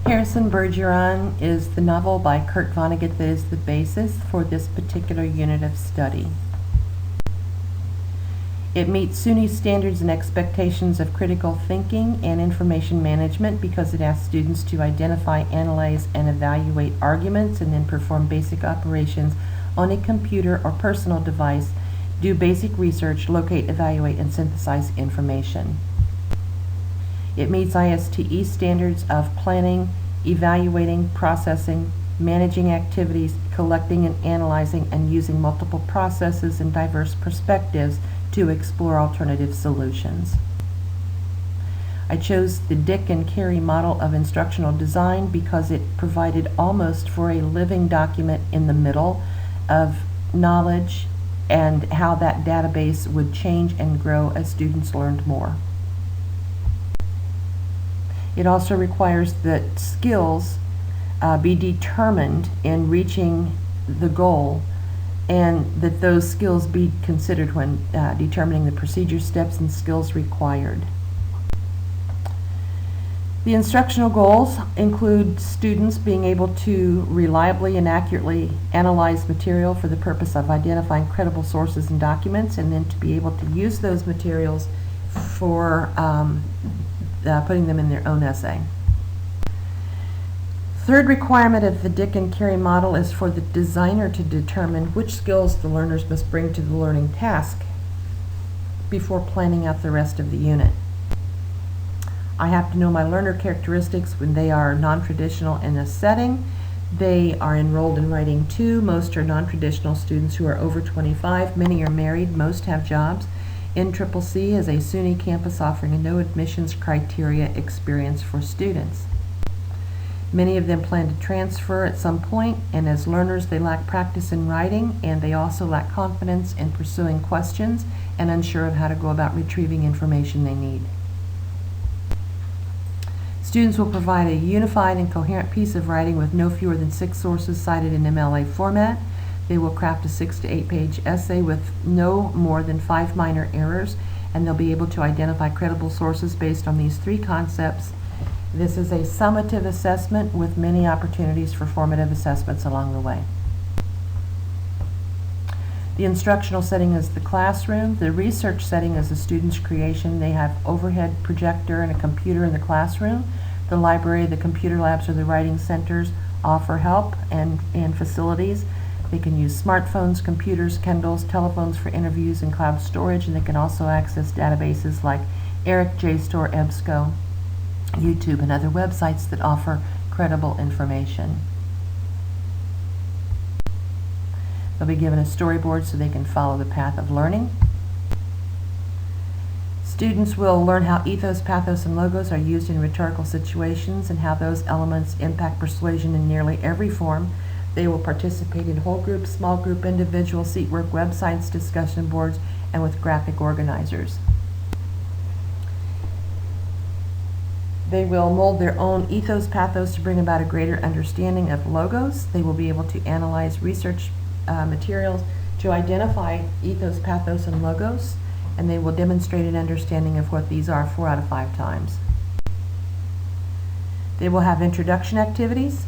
Harrison Bergeron is the novel by Kurt Vonnegut that is the basis for this particular unit of study. It meets SUNY standards and expectations of critical thinking and information management because it asks students to identify, analyze, and evaluate arguments and then perform basic operations on a computer or personal device, do basic research, locate, evaluate, and synthesize information. It meets ISTE standards of planning, evaluating, processing, managing activities, collecting and analyzing, and using multiple processes and diverse perspectives to explore alternative solutions. I chose the Dick and Carey model of instructional design because it provided almost for a living document in the middle of knowledge and how that database would change and grow as students learned more. It also requires that skills be determined in reaching the goal, and that those skills be considered when determining the procedure, steps, and skills required. The instructional goals include students being able to reliably and accurately analyze material for the purpose of identifying credible sources and documents, and then to be able to use those materials for putting them in their own essay. Third requirement of the Dick and Carey model is for the designer to determine which skills the learners must bring to the learning task before planning out the rest of the unit. I have to know my learner characteristics when they are non-traditional in a setting. They are enrolled in Writing 2. Most are non-traditional students who are over 25. Many are married. Most have jobs. NCCC is a SUNY campus offering a no admissions criteria experience for students. Many of them plan to transfer at some point, and as learners they lack practice in writing, and they also lack confidence in pursuing questions and unsure of how to go about retrieving information they need. Students will provide a unified and coherent piece of writing with no fewer than 6 sources cited in MLA format. They will craft a 6 to 8 page essay with no more than 5 minor errors, and they'll be able to identify credible sources based on these 3 concepts. This is a summative assessment with many opportunities for formative assessments along the way. The instructional setting is the classroom. The research setting is the student's creation. They have overhead projector and a computer in the classroom. The library, the computer labs, or the writing centers offer help and facilities. They can use smartphones, computers, Kindles, telephones for interviews, and cloud storage, and they can also access databases like ERIC, JSTOR, EBSCO, YouTube, and other websites that offer credible information. They'll be given a storyboard so they can follow the path of learning. Students will learn how ethos, pathos, and logos are used in rhetorical situations and how those elements impact persuasion in nearly every form. They will participate in whole group, small group, individual, seat work, websites, discussion boards, and with graphic organizers. They will mold their own ethos, pathos to bring about a greater understanding of logos. They will be able to analyze research materials to identify ethos, pathos, and logos, and they will demonstrate an understanding of what these are 4 out of 5 times. They will have introduction activities.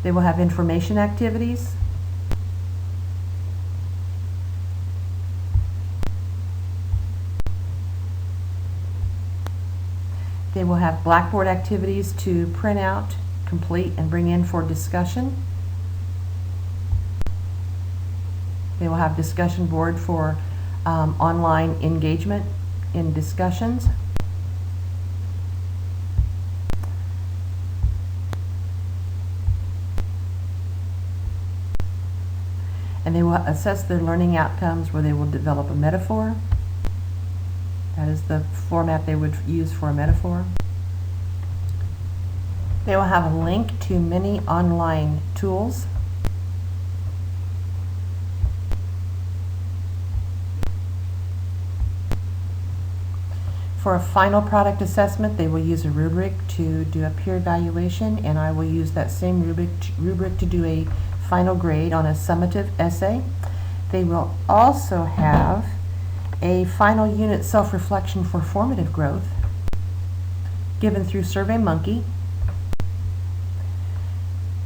They will have information activities. They will have Blackboard activities to print out, complete, and bring in for discussion. They will have discussion board for online engagement in discussions. And they will assess their learning outcomes where they will develop a metaphor. That is the format they would use for a metaphor. They will have a link to many online tools. For a final product assessment, they will use a rubric to do a peer evaluation, and I will use that same rubric to do a final grade on a summative essay. They will also have a final unit self-reflection for formative growth. given through SurveyMonkey.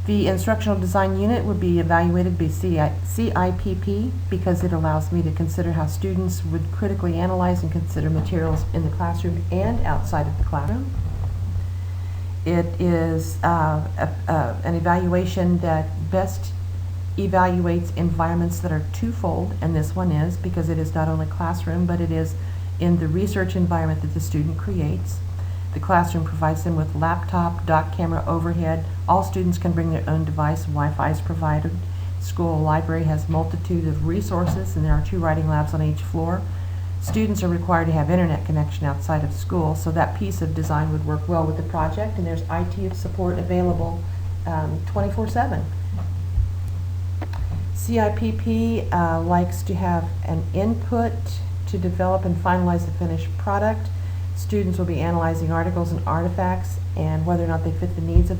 The instructional design unit would be evaluated by CIPP because it allows me to consider how students would critically analyze and consider materials in the classroom and outside of the classroom. It is an evaluation that best evaluates environments that are twofold, and this one is because it is not only classroom, but it is in the research environment that the student creates. The classroom provides them with laptop, dock camera overhead. All students can bring their own device. Wi-Fi is provided. School library has multitude of resources, and there are 2 writing labs on each floor. Students are required to have internet connection outside of school, so that piece of design would work well with the project, and there's IT support available 24/7. CIPP likes to have an input to develop and finalize the finished product. Students will be analyzing articles and artifacts and whether or not they fit the needs of.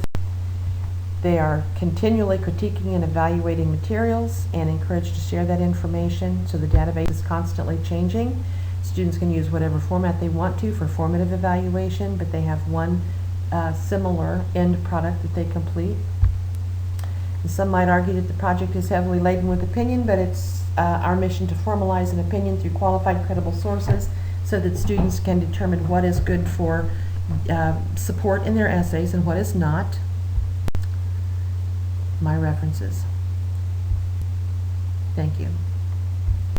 They are continually critiquing and evaluating materials and encouraged to share that information, so the database is constantly changing. Students can use whatever format they want to for formative evaluation, but they have one similar end product that they complete. And some might argue that the project is heavily laden with opinion, but it's our mission to formalize an opinion through qualified, credible sources so that students can determine what is good for support in their essays and what is not. My references. Thank you.